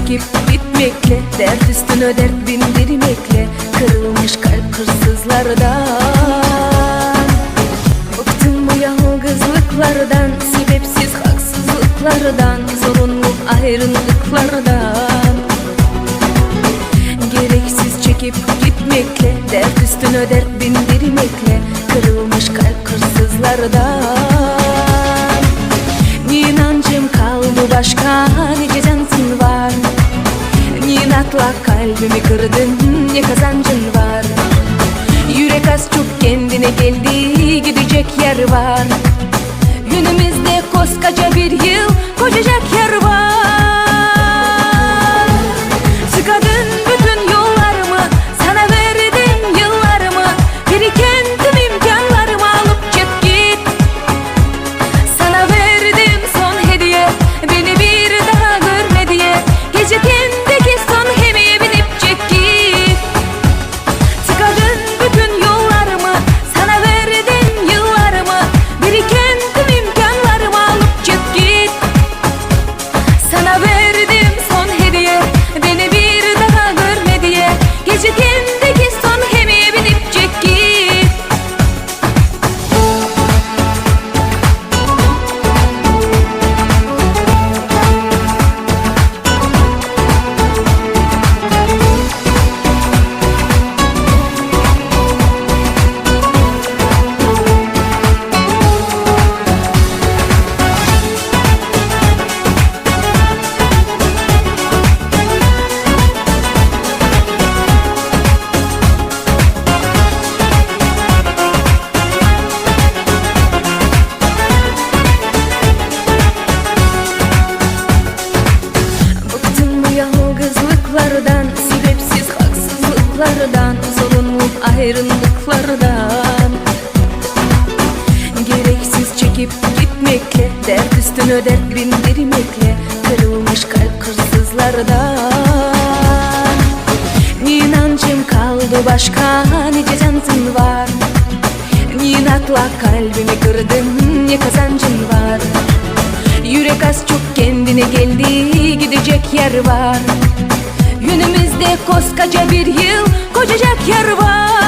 çekip gitmekle, dert üstüne dert bindirmekle, kırılmış kalp hırsızlardan. Bıktım bu yalnızlıklardan, sebepsiz haksızlıklardan, zorunlu ayrılıklardan. Gereksiz çekip gitmekle, dert üstüne dert bindirmekle, kırılmış kalp hırsızlardan. İnancım kaldı başka, ne cezansın var. İnatla kalbimi kırdın, ne kazancın var. Yürek az çok kendine geldi, gidecek yer var. Günümüzde koskoca bir yıl, kocacak yer var. Tıkadın bütün yollarımı, sana verdim yıllarımı, birikendim imkanlarımı, alıp çek git. Sana verdim son hediye, beni bir daha görme diye, gecekendeki son hemiye binip çek git. Tıkadın bütün yollarımı, sana verdim yıllarımı, birikendim imkanlarımı, alıp çek git. Sana verdim son hediye, beni bir daha görme diye, gecekendeki son hemiye binip çek git. Yalnızlıklardan, sebepsiz haksızlıklardan, zorunlu ayrılıklardan. Gereksiz çekip gitmekle, dert üstüne dert bindirmekle, kırılmış kalp hırsızlardan. İnancım kaldı başka, ne cezansın var. İnatla kalbimi kırdın, ne kazancın var. Yürek az çok kendine geldi, gidecek yer var. Günümüzde koskoca bir yıl, kocacak yer var.